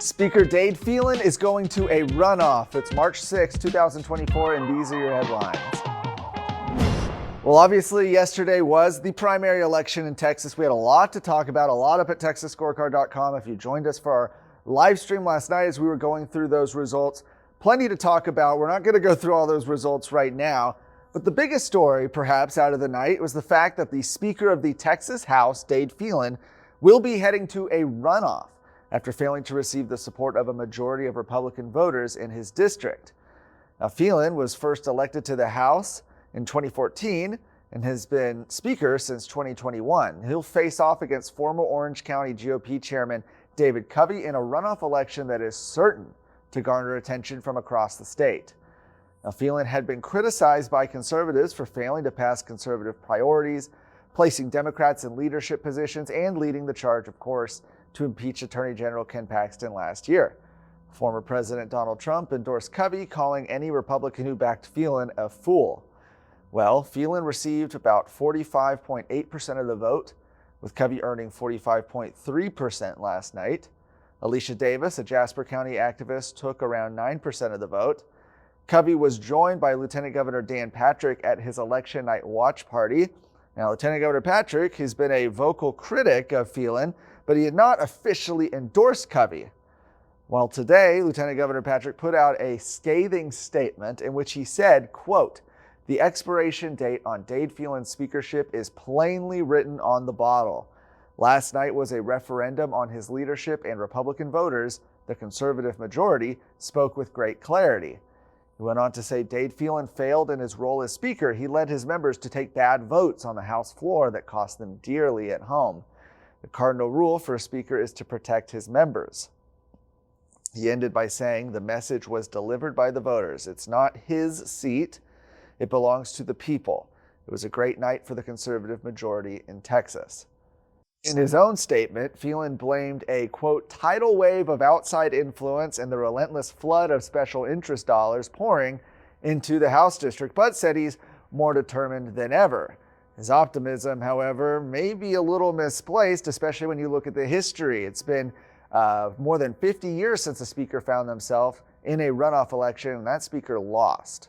Speaker Dade Phelan is going to a runoff. It's March 6, 2024, and these are your headlines. Well, obviously, yesterday was the primary election in Texas. We had a lot to talk about, a lot up at TexasScorecard.com. If you joined us for our live stream last night as we were going through those results, plenty to talk about. We're not going to go through all those results right now, but the biggest story, perhaps, out of the night was the fact that the Speaker of the Texas House, Dade Phelan, will be heading to a runoff after failing to receive the support of a majority of Republican voters in his district. Now, Phelan was first elected to the House in 2014 and has been Speaker since 2021. He'll face off against former Orange County GOP Chairman David Covey in a runoff election that is certain to garner attention from across the state. Now, Phelan had been criticized by conservatives for failing to pass conservative priorities, placing Democrats in leadership positions, and leading the charge, of course, to impeach Attorney General Ken Paxton last year. Former President Donald Trump endorsed Covey, calling any Republican who backed Phelan a fool. Well, Phelan received about 45.8% of the vote, with Covey earning 45.3% last night. Alicia Davis, a Jasper County activist, took around 9% of the vote. Covey was joined by Lieutenant Governor Dan Patrick at his election night watch party. Now, Lieutenant Governor Patrick has been a vocal critic of Phelan, but he had not officially endorsed Covey. Well, today, Lieutenant Governor Patrick put out a scathing statement in which he said, quote, "The expiration date on Dade Phelan's speakership is plainly written on the bottle. Last night was a referendum on his leadership, and Republican voters, the conservative majority, spoke with great clarity." He went on to say Dade Phelan failed in his role as Speaker. He led his members to take bad votes on the House floor that cost them dearly at home. The cardinal rule for a Speaker is to protect his members. He ended by saying the message was delivered by the voters. It's not his seat. It belongs to the people. It was a great night for the conservative majority in Texas. In his own statement, Phelan blamed a, quote, tidal wave of outside influence and the relentless flood of special interest dollars pouring into the House district, but said he's more determined than ever. His optimism, however, may be a little misplaced, especially when you look at the history. It's been more than 50 years since the Speaker found himself in a runoff election, and that Speaker lost.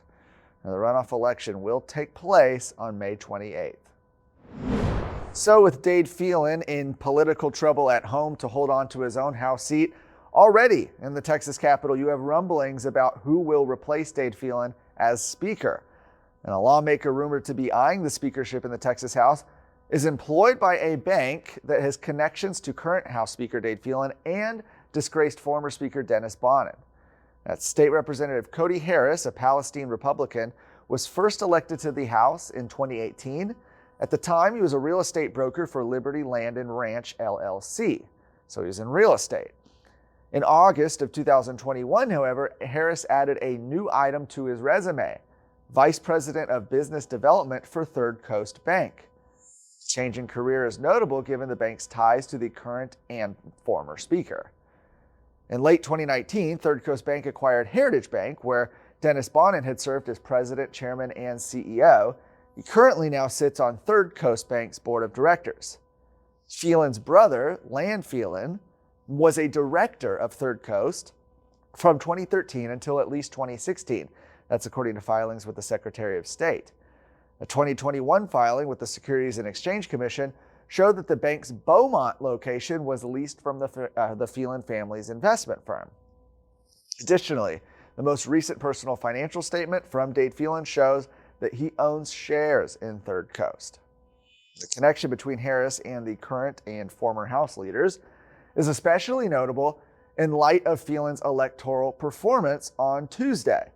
Now, the runoff election will take place on May 28th. So with Dade Phelan in political trouble at home to hold on to his own House seat, already in the Texas Capitol, you have rumblings about who will replace Dade Phelan as Speaker. And a lawmaker rumored to be eyeing the speakership in the Texas House is employed by a bank that has connections to current House Speaker Dade Phelan and disgraced former Speaker Dennis Bonnen. That's State Representative Cody Harris, a Palestine Republican, was first elected to the House in 2018. At the time, he was a real estate broker for Liberty Land and Ranch, LLC. So he was in real estate. In August of 2021, however, Harris added a new item to his resume: Vice President of Business Development for Third Coast Bank. The change in career is notable given the bank's ties to the current and former Speaker. In late 2019, Third Coast Bank acquired Heritage Bank, where Dennis Bonnen had served as president, chairman, and CEO. He currently now sits on Third Coast Bank's board of directors. Phelan's brother, Land Phelan, was a director of Third Coast from 2013 until at least 2016. That's according to filings with the Secretary of State. A 2021 filing with the Securities and Exchange Commission showed that the bank's Beaumont location was leased from the Phelan family's investment firm. Additionally, the most recent personal financial statement from Dade Phelan shows that he owns shares in Third Coast. The connection between Harris and the current and former House leaders is especially notable in light of Phelan's electoral performance on Tuesday.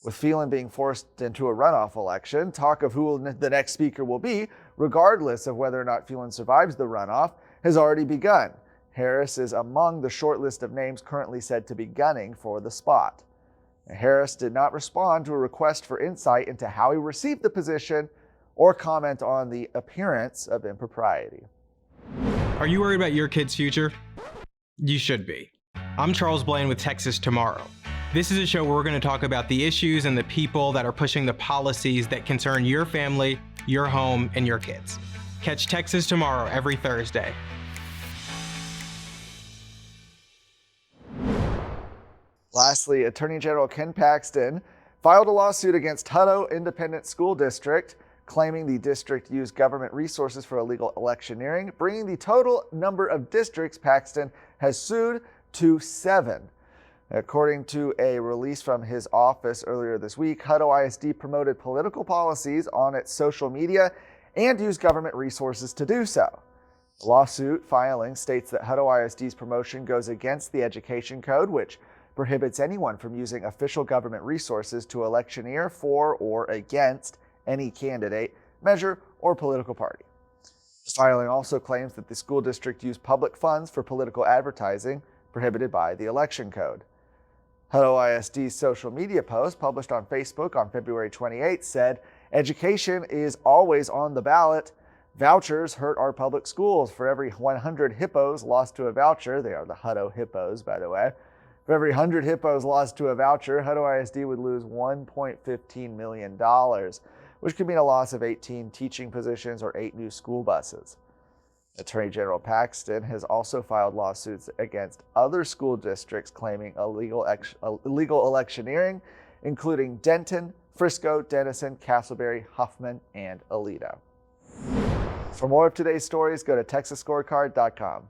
With Phelan being forced into a runoff election, talk of who the next Speaker will be, regardless of whether or not Phelan survives the runoff, has already begun. Harris is among the short list of names currently said to be gunning for the spot. Harris did not respond to a request for insight into how he received the position or comment on the appearance of impropriety. Are you worried about your kid's future? You should be. I'm Charles Blaine with Texas Tomorrow. This is a show where we're going to talk about the issues and the people that are pushing the policies that concern your family, your home, and your kids. Catch Texas Tomorrow every Thursday. Lastly, Attorney General Ken Paxton filed a lawsuit against Hutto Independent School District, claiming the district used government resources for illegal electioneering, bringing the total number of districts Paxton has sued to 7. According to a release from his office earlier this week, Hutto ISD promoted political policies on its social media and used government resources to do so. The lawsuit filing states that Hutto ISD's promotion goes against the Education Code, which prohibits anyone from using official government resources to electioneer for or against any candidate, measure, or political party. The filing also claims that the school district used public funds for political advertising, prohibited by the Election Code. Hutto ISD's social media post, published on Facebook on February 28, said, "Education is always on the ballot. Vouchers hurt our public schools. For every 100 hippos lost to a voucher," they are the Hutto hippos, by the way, "for every 100 hippos lost to a voucher, Hutto ISD would lose $1.15 million, which could mean a loss of 18 teaching positions or 8 new school buses." Attorney General Paxton has also filed lawsuits against other school districts claiming illegal electioneering, including Denton, Frisco, Denison, Castleberry, Huffman, and Aledo. For more of today's stories, go to TexasScorecard.com.